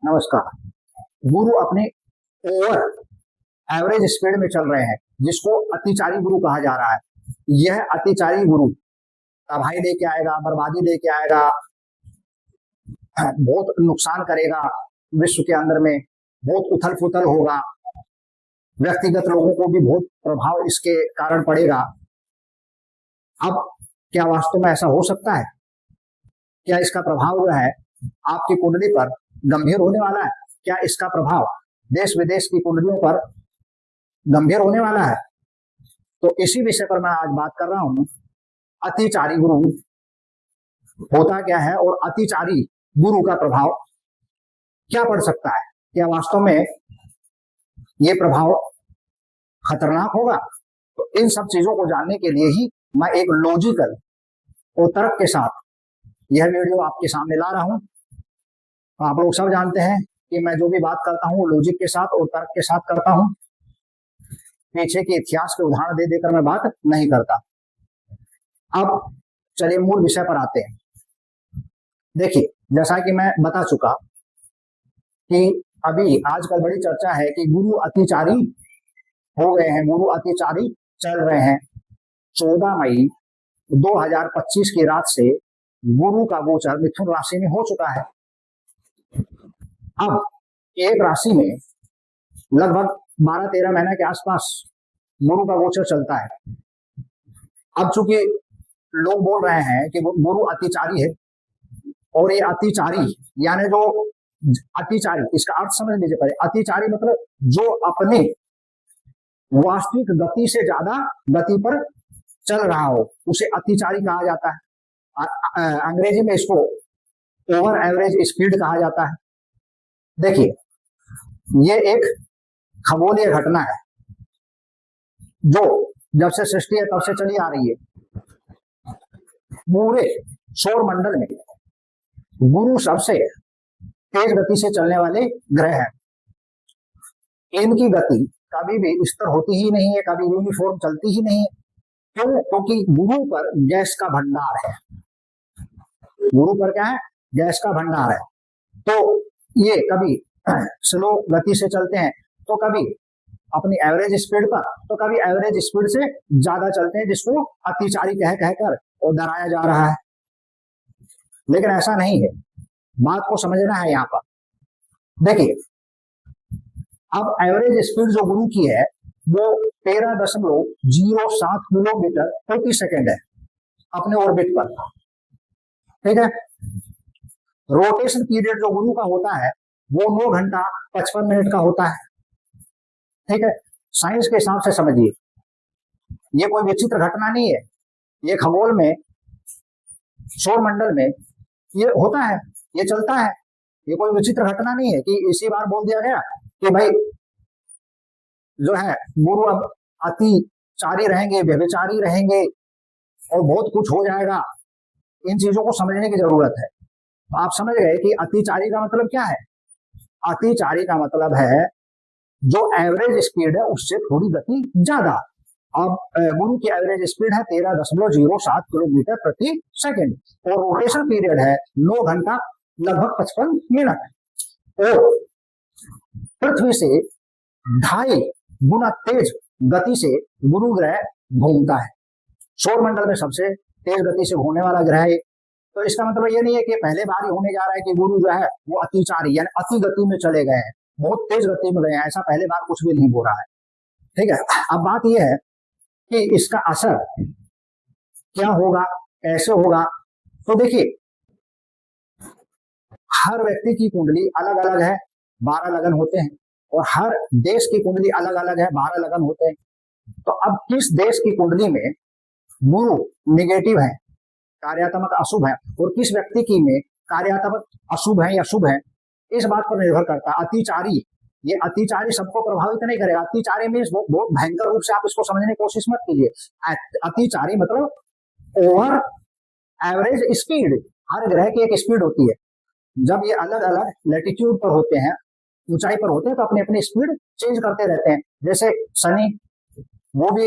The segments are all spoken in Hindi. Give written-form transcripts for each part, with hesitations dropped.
नमस्कार। गुरु अपने ओवर एवरेज स्पीड में चल रहे हैं, जिसको अतिचारी गुरु कहा जा रहा है। यह अतिचारी गुरु तबाही लेके आएगा, बर्बादी लेके आएगा, बहुत नुकसान करेगा, विश्व के अंदर में बहुत उथल पुथल होगा, व्यक्तिगत लोगों को भी बहुत प्रभाव इसके कारण पड़ेगा। अब क्या वास्तव में ऐसा हो सकता है? क्या इसका प्रभाव जो है आपकी कुंडली पर गंभीर होने वाला है? क्या इसका प्रभाव देश विदेश की कुंडलियों पर गंभीर होने वाला है? तो इसी विषय पर मैं आज बात कर रहा हूं। अतिचारी गुरु होता क्या है और अतिचारी गुरु का प्रभाव क्या पड़ सकता है? क्या वास्तव में ये प्रभाव खतरनाक होगा? तो इन सब चीजों को जानने के लिए ही मैं एक लॉजिकल और तर्क के साथ यह वीडियो आपके सामने ला रहा हूं। आप लोग सब जानते हैं कि मैं जो भी बात करता हूं लॉजिक के साथ और तर्क के साथ करता हूं। पीछे के इतिहास के उदाहरण दे देकर मैं बात नहीं करता। अब चलिए मूल विषय पर आते हैं। देखिए, जैसा कि मैं बता चुका कि अभी आजकल बड़ी चर्चा है कि गुरु अतिचारी हो गए हैं, गुरु अतिचारी चल रहे हैं। 14 मई 2025 की रात से गुरु का गोचर मिथुन राशि में हो चुका है। अब एक राशि में लगभग 12-13 महीने के आसपास गुरु का गोचर चलता है। अब चूंकि लोग बोल रहे हैं कि गुरु अतिचारी है, और ये अतिचारी यानी जो अतिचारी, इसका अर्थ समझ लीजिए पहले। अतिचारी मतलब जो अपने वास्तविक गति से ज्यादा गति पर चल रहा हो, उसे अतिचारी कहा जाता है। अंग्रेजी में इसको ओवर एवरेज स्पीड कहा जाता है। देखिए, ये एक खगोलीय घटना है जो जब से सृष्टि है तब से चली आ रही है। पूरे सौर मंडल में गुरु सबसे तेज गति से चलने वाले ग्रह हैं। इनकी गति कभी भी स्थिर होती ही नहीं है, कभी यूनिफॉर्म चलती ही नहीं है। क्यों? क्योंकि गुरु पर गैस का भंडार है। गुरु पर क्या है? गैस का भंडार है। तो ये कभी स्लो गति से चलते हैं, तो कभी अपनी एवरेज स्पीड पर, तो कभी एवरेज स्पीड से ज्यादा चलते हैं, जिसको अतिचारी कह कहकर और डराया जा रहा है। लेकिन ऐसा नहीं है, बात को समझना है यहाँ पर। देखिए, अब एवरेज स्पीड जो गुरु की है वो 13.07 किलोमीटर प्रति सेकेंड है अपने ऑर्बिट पर। ठीक है। रोटेशन पीरियड जो गुरु का होता है वो 9 घंटा 55 मिनट का होता है। ठीक है। साइंस के हिसाब से समझिए, ये कोई विचित्र घटना नहीं है। ये खगोल में, सौर मंडल में ये होता है, ये चलता है। ये कोई विचित्र घटना नहीं है कि इसी बार बोल दिया गया कि भाई जो है गुरु अब अतिचारी रहेंगे, व्यभिचारी रहेंगे और बहुत कुछ हो जाएगा। इन चीजों को समझने की जरूरत है। तो आप समझ गए कि अतिचारी का मतलब क्या है? अतिचारी का मतलब है जो एवरेज स्पीड है उससे थोड़ी गति ज्यादा। अब गुरु की एवरेज स्पीड है 13.07 किलोमीटर प्रति सेकेंड और रोटेशन पीरियड है 9 घंटा लगभग 55 मिनट। और पृथ्वी से 2.5 गुना तेज गति से गुरु ग्रह घूमता है। सौर मंडल में सबसे तेज गति से घूमने वाला ग्रह है। तो इसका मतलब ये नहीं है कि पहले बार ही होने जा रहा है कि गुरु जो है वो अतिचारी यानी अति गति में चले गए हैं, बहुत तेज गति में गए हैं। ऐसा पहले बार कुछ भी नहीं हो रहा है। ठीक है। अब बात यह है कि इसका असर क्या होगा, कैसे होगा। तो देखिए, हर व्यक्ति की कुंडली अलग अलग है, 12 लगन होते हैं, और हर देश की कुंडली अलग अलग है, 12 लगन होते हैं। तो अब किस देश की कुंडली में गुरु निगेटिव है, कार्यात्मक अशुभ है, और किस व्यक्ति की में कार्यात्मक अशुभ है या शुभ है, इस बात पर निर्भर करता है। अतिचारी, ये अतिचारी सबको प्रभावित नहीं करेगा। अतिचारी में बहुत भयंकर रूप से आप इसको समझने की कोशिश मत कीजिए। अतिचारी मतलब ओवर एवरेज स्पीड। हर ग्रह की एक स्पीड होती है। जब ये अलग अलग लैटिट्यूड पर होते हैं, ऊंचाई पर होते हैं, तो अपनी अपनी स्पीड चेंज करते रहते हैं। जैसे शनि, वो भी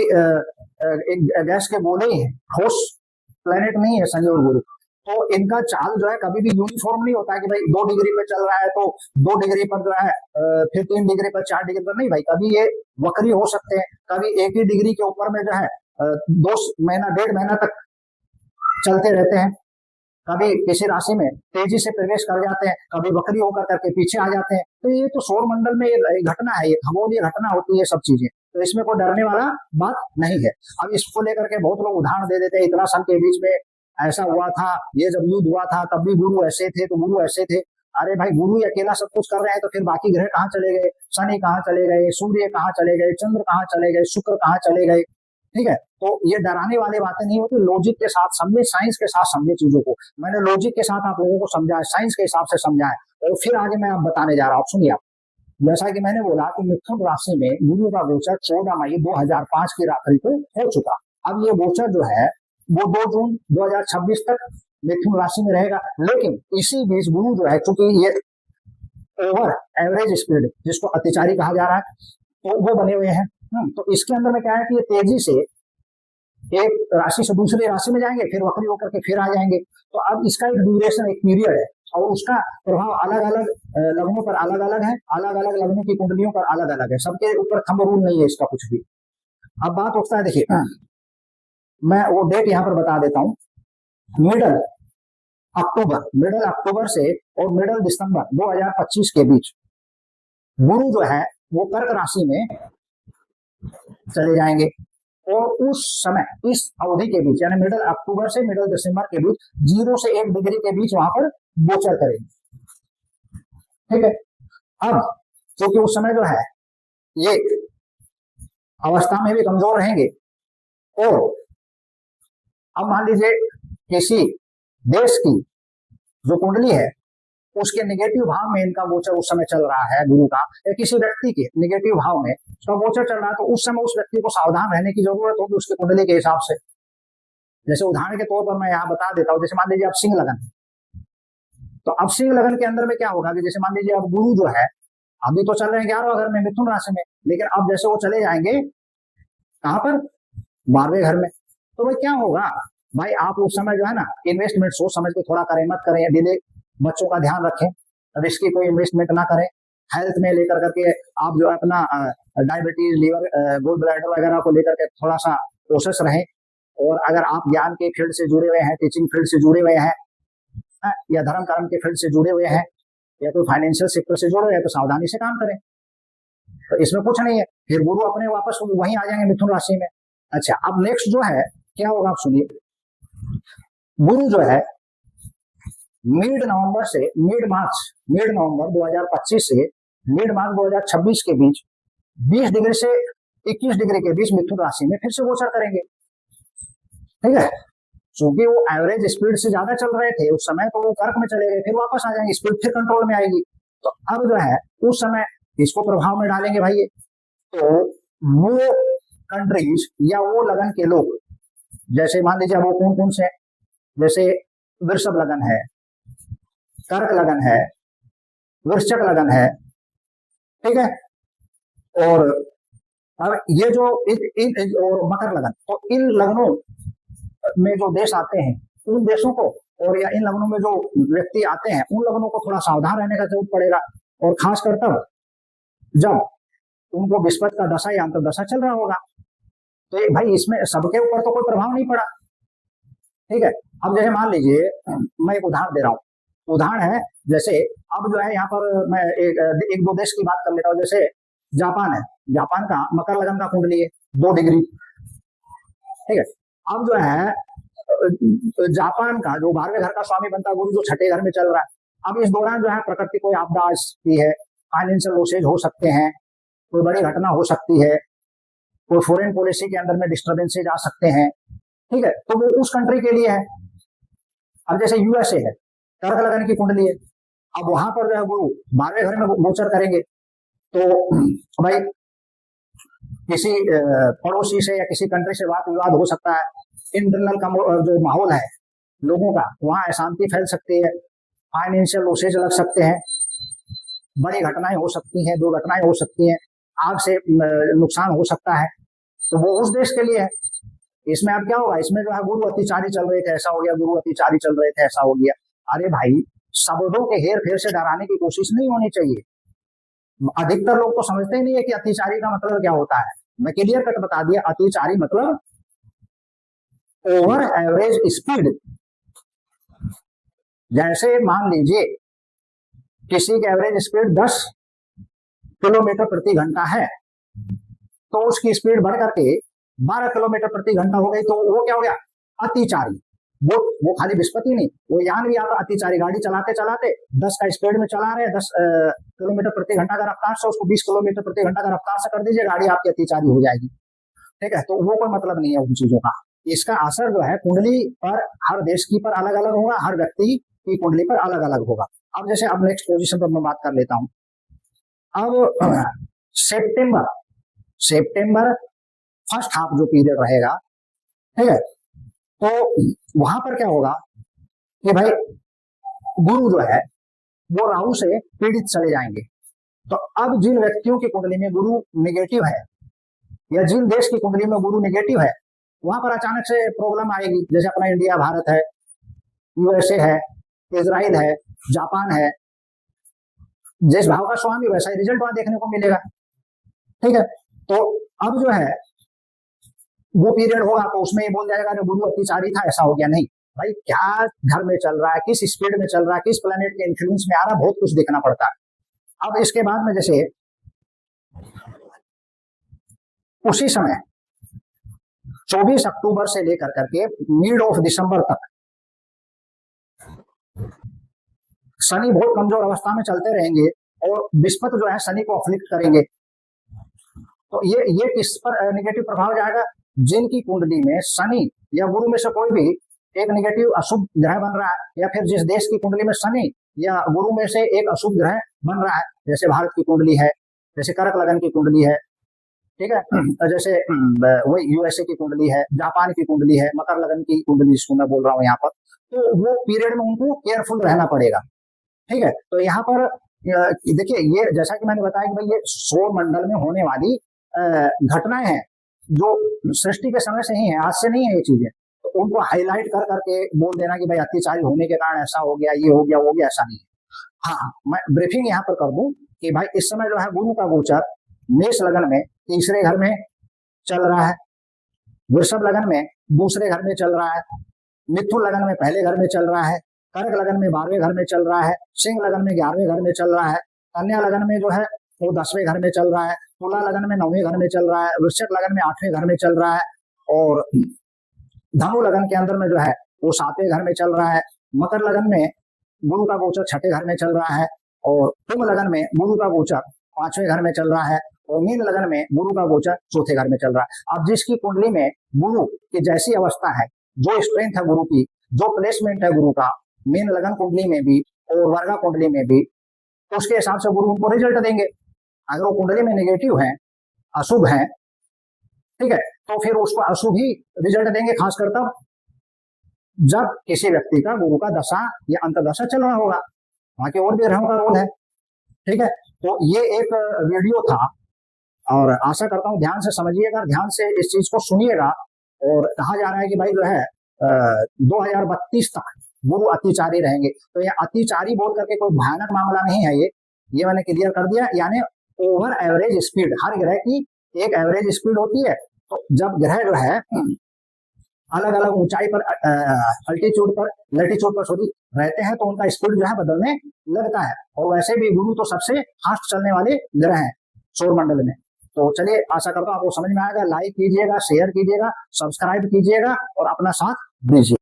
एक गैस के गोले ही है, ठोस प्लेनेट नहीं है शनि और गुरु। तो इनका चाल जो है कभी भी यूनिफॉर्म नहीं होता है कि भाई 2 डिग्री पे चल रहा है तो 2 डिग्री पर जो है फिर 3 डिग्री पर 4 डिग्री पर नहीं भाई, कभी ये वक्री हो सकते हैं, कभी एक ही डिग्री के ऊपर में जो है 2 महीना 1.5 महीना तक चलते रहते हैं, कभी किसी राशि में तेजी से प्रवेश कर जाते हैं, कभी वक्री होकर करके पीछे आ जाते हैं। तो ये तो सौर मंडल में ये घटना है, ये खगोलीय घटना होती है सब चीजें, तो इसमें कोई डरने वाला बात नहीं है। अब इसको लेकर के बहुत लोग उदाहरण दे देते हैं, इतना सन के बीच में ऐसा हुआ था, ये जब युद्ध हुआ था तब भी गुरु ऐसे थे तो गुरु ऐसे थे। अरे भाई गुरु ही अकेला सब कुछ कर रहे हैं तो फिर बाकी ग्रह कहाँ चले गए, शनि कहाँ चले गए, सूर्य कहाँ चले गए, चंद्र कहाँ चले गए, शुक्र कहाँ चले गए। ठीक है, तो ये डराने वाली बातें नहीं होती, लॉजिक के साथ समझे, साइंस के साथ समझे चीजों को। मैंने लॉजिक के साथ आप लोगों को समझाया, साइंस के हिसाब से समझाया, और फिर आगे मैं आप बताने जा रहा हूँ। सुनिए आप, जैसा कि मैंने बोला कि मिथुन राशि में गुरु का गोचर 14 मई 2005 की रात्रि को हो चुका। अब ये गोचर जो है वो 2 जून 2026 तक मिथुन राशि में रहेगा, लेकिन इसी बीच गुरु जो है, चूंकि ये ओवर एवरेज स्पीड जिसको अतिचारी कहा जा रहा है, तो वो बने हुए हैं। तो इसके अंदर में क्या है कि ये तेजी से एक राशि से दूसरी राशि में जाएंगे, फिर वक्री होकर के फिर आ जाएंगे। तो अब इसका एक ड्यूरेशन, एक पीरियड है, और उसका प्रभाव अलग अलग लग्नों पर अलग अलग है, अलग अलग लग्नों की कुंडलियों पर अलग अलग है, सबके ऊपर थंब रूल नहीं है इसका कुछ भी। अब बात उठता है, देखिए मैं वो डेट यहां पर बता देता हूं, मिडल अक्टूबर से और मिडल दिसंबर 2025 के बीच गुरु जो है वो कर्क राशि में चले जाएंगे, और उस समय इस अवधि के बीच यानी मिडल अक्टूबर से मिडल दिसंबर के बीच 0 से 1 डिग्री के बीच वहां पर गोचर करेंगे। ठीक है, अब क्योंकि उस समय जो है ये अवस्था में भी कमजोर रहेंगे, और अब मान लीजिए किसी देश की जो कुंडली है उसके नेगेटिव भाव में इनका गोचर उस समय चल रहा है गुरु का, या किसी व्यक्ति के नेगेटिव भाव में उसका गोचर चल रहा है, तो उस समय उस व्यक्ति को सावधान रहने की जरूरत होगी उसके कुंडली के हिसाब से। जैसे उदाहरण के तौर पर मैं यहाँ बता देता हूँ, जैसे मान लीजिए अब सिंह लगन, तो अब सिंह लगन के अंदर में क्या होगा कि जैसे मान लीजिए अब गुरु जो है अभी तो चल रहे हैं 11वें घर में मिथुन राशि में, लेकिन अब जैसे वो चले जाएंगे कहां पर, 12वें घर में, तो भाई क्या होगा भाई, आप उस समय जो है ना इन्वेस्टमेंट सोच समझ के थोड़ा करें, मत करें, डिले, बच्चों का ध्यान रखें, रिस्की कोई इन्वेस्टमेंट ना करें, हेल्थ में लेकर करके आप जो है अपना डायबिटीज, लीवर, गोल्ड ब्लैडर वगैरह को लेकर के थोड़ा सा कोशिश रहें। और अगर आप ज्ञान के फील्ड से जुड़े हुए हैं, टीचिंग फील्ड से जुड़े हुए हैं, या धर्म कर्म के फील्ड से जुड़े हुए हैं, या कोई फाइनेंशियल सेक्टर से जुड़े हुए हैं, तो सावधानी से काम करें। तो इसमें कुछ नहीं है, फिर गुरु अपने वापस वहीं आ जाएंगे मिथुन राशि में। अच्छा, अब नेक्स्ट जो है क्या होगा आप सुनिए, गुरु जो है मिड नवंबर 2025 से मिड मार्च 2026 के बीच 20 डिग्री से 21 डिग्री के बीच मिथुन राशि में फिर से गोचर करेंगे। ठीक है, क्योंकि वो एवरेज स्पीड से ज्यादा चल रहे थे उस समय, तो वो कर्क में चले गए, फिर वापस आ जाएंगे, स्पीड फिर कंट्रोल में आएगी। तो अब जो है उस समय इसको प्रभाव में डालेंगे भाई, तो वो कंट्रीज या वो लगन के लोग, जैसे मान लीजिए वो कौन कौन से, जैसे वृषभ लगन है, कर्क लगन है, वृश्चिक लगन है, ठीक है, और अब ये जो और मकर लगन, तो इन लगनों में जो देश आते हैं उन देशों को, और या इन लगनों में जो व्यक्ति आते हैं उन लगनों को थोड़ा सावधान रहने का जरूरत पड़ेगा, और खासकर तब जब उनको विस्पत का दशा या अंतर दशा चल रहा होगा। तो भाई इसमें सबके ऊपर तो कोई प्रभाव नहीं पड़ा। ठीक है, अब जैसे मान लीजिए मैं एक उदाहरण दे रहा हूँ, उदाहरण है जैसे अब जो है यहाँ पर मैं एक दो देश की बात कर लेता हूँ। जैसे जापान है, जापान का मकर लगन का कुंडली है 2 डिग्री। ठीक है, अब जो है जापान का जो 12वें घर का स्वामी बनता है गुरु, जो 6ठे घर में चल रहा है, अब इस दौरान जो है प्रकृति कोई आपदा आ सकती है, फाइनेंशियल लॉसेज हो सकते हैं, कोई बड़ी घटना हो सकती है, कोई फॉरेन पॉलिसी के अंदर में डिस्टर्बेंसेज आ सकते हैं। ठीक है, तो वो उस कंट्री के लिए है। अब जैसे यूएसए है, कर्क लगन की कुंडली है, अब वहां पर जो है गुरु 12वें घर में गोचर करेंगे, तो भाई किसी पड़ोसी से या किसी कंट्री से वाद विवाद हो सकता है, इंटरनल का जो माहौल है लोगों का, वहां अशांति फैल सकती है, फाइनेंशियल लॉसेज लग सकते हैं, बड़ी घटनाएं हो सकती हैं, दुर्घटनाएं हो सकती हैं, आग से नुकसान हो सकता है, तो वो उस देश के लिए है। इसमें अब क्या होगा, इसमें जो है गुरु अतिचारी चल रहे थे ऐसा हो गया, गुरु अतिचारी चल रहे थे ऐसा हो गया। अरे भाई, शब्दों के हेर फेर से डराने की कोशिश नहीं होनी चाहिए। अधिकतर लोग तो समझते ही नहीं है कि अतिचारी का मतलब क्या होता है। मैं क्लियर कट बता दिया, अतिचारी मतलब ओवर एवरेज स्पीड। जैसे मान लीजिए किसी की एवरेज स्पीड 10 किलोमीटर प्रति घंटा है, तो उसकी स्पीड बढ़ करके 12 किलोमीटर प्रति घंटा हो गई, तो वो क्या हो गया, अतिचारी। वो खाली विस्पति नहीं, वो यान भी आता अतिचारी। गाड़ी चलाते चलाते 10 का स्पीड में चला रहे, 10 किलोमीटर प्रति घंटा का रफ्तार से उसको 20 किलोमीटर प्रति घंटा का रफ्तार से कर दीजिए, गाड़ी आपकी अतिचारी हो जाएगी। ठीक है, तो वो कोई मतलब नहीं है उन चीजों का। इसका असर जो है कुंडली पर, हर देश की पर अलग अलग होगा, हर व्यक्ति की कुंडली पर अलग अलग होगा। अब जैसे अब नेक्स्ट पोजीशन पर मैं बात कर लेता हूं। अब सितंबर फर्स्ट हाफ जो पीरियड रहेगा, ठीक है, तो वहां पर क्या होगा कि भाई गुरु जो है वो राहु से पीड़ित चले जाएंगे। तो अब जिन व्यक्तियों की कुंडली में गुरु नेगेटिव है, या जिन देश की कुंडली में गुरु नेगेटिव है, वहां पर अचानक से प्रॉब्लम आएगी। जैसे अपना इंडिया, भारत है, यूएसए है, इजराइल है, जापान है। जिस भाव का स्वामी वैसा ही रिजल्ट वहां देखने को मिलेगा। ठीक है, तो अब जो है वो पीरियड होगा तो उसमें ये बोल जाएगा गुरु अतिचारी था ऐसा हो गया। नहीं भाई, क्या घर में चल रहा है, किस स्पीड में चल रहा है, किस प्लेनेट के इन्फ्लुएंस में आ रहा है, बहुत कुछ देखना पड़ता है। अब इसके बाद में जैसे उसी समय 24 अक्टूबर से लेकर करके मिड ऑफ दिसंबर तक शनि बहुत कमजोर अवस्था में चलते रहेंगे और विस्पत जो है शनि को अफ्लिक्ट करेंगे। तो ये किस पर नेगेटिव प्रभाव जाएगा, जिनकी कुंडली में शनि या गुरु में से कोई भी एक नेगेटिव अशुभ ग्रह बन रहा है, या फिर जिस देश की कुंडली में शनि या गुरु में से एक अशुभ ग्रह बन रहा है, जैसे भारत की कुंडली है, जैसे कर्क लगन की कुंडली है, ठीक है, जैसे वही यूएसए की कुंडली है, जापान की कुंडली है, मकर लगन की कुंडली जिसको मैं बोल रहा हूँ यहाँ पर, तो वो पीरियड में उनको केयरफुल रहना पड़ेगा। ठीक है, तो यहाँ पर देखिए, ये जैसा कि मैंने बताया कि भाई ये सौर मंडल में होने वाली घटनाएं हैं जो सृष्टि के समय से ही है, आज से नहीं है ये चीजें। तो उनको हाईलाइट कर करके बोल देना कि भाई अत्याचारी होने के कारण ऐसा हो गया, ये हो गया, वो गया, ऐसा नहीं है। हाँ, मैं ब्रीफिंग यहाँ पर कर दूं कि भाई इस समय जो है गुरु का गोचर मेष लगन में तीसरे घर में चल रहा है, वृषभ लगन में दूसरे घर में चल रहा है, मिथुन लगन में पहले घर में चल रहा है, कर्क लगन में 12वें घर में चल रहा है, सिंह लगन में 11वें घर में चल रहा है, कन्या लगन में जो है वो 10वें घर में चल रहा है, तुला लगन में 9वें घर में चल रहा है, वृश्चिक लगन में 8वें घर में चल रहा है, और धनु लगन के अंदर में जो है वो 7वें घर में चल रहा है, मकर लगन में गुरु का गोचर 6ठे घर में चल रहा है, और कुंभ लगन में गुरु का गोचर 5वें घर में चल रहा है, और मीन लगन में गुरु का गोचर 4थे घर में चल रहा है। अब जिसकी कुंडली में गुरु की जैसी अवस्था है, जो स्ट्रेंथ है गुरु की, जो प्लेसमेंट है गुरु का, मीन लगन कुंडली में भी और वर्गा कुंडली में भी, तो उसके हिसाब से गुरु उनको रिजल्ट देंगे। अगर वो कुंडली में नेगेटिव है, अशुभ है, ठीक है, तो फिर उसको अशुभ ही रिजल्ट देंगे, खासकर तब जब किसी व्यक्ति का गुरु का दशा या अंतर्दशा चल रहा होगा। वहां के और भी ग्रहों का रोल है। ठीक है, तो ये एक वीडियो था और आशा करता हूं ध्यान से समझिएगा, ध्यान से इस चीज को सुनिएगा। और कहा जा रहा है कि भाई जो है 2032 तक गुरु अतिचारी रहेंगे। तो ये अतिचारी बोल करके कोई भयानक मामला नहीं है, ये मैंने क्लियर कर दिया। यानी ओवर एवरेज स्पीड, हर ग्रह की एक एवरेज स्पीड होती है। तो जब ग्रह जो है अलग अलग ऊंचाई पर, अल्टीट्यूड पर, लैटिट्यूड पर सॉरी रहते हैं, तो उनका स्पीड जो है बदलने लगता है। और वैसे भी गुरु तो सबसे फास्ट चलने वाले ग्रह हैं सौर मंडल में। तो चलिए, आशा करता हूं आपको समझ में आएगा। लाइक कीजिएगा, शेयर कीजिएगा, सब्सक्राइब कीजिएगा और अपना साथ दीजिए।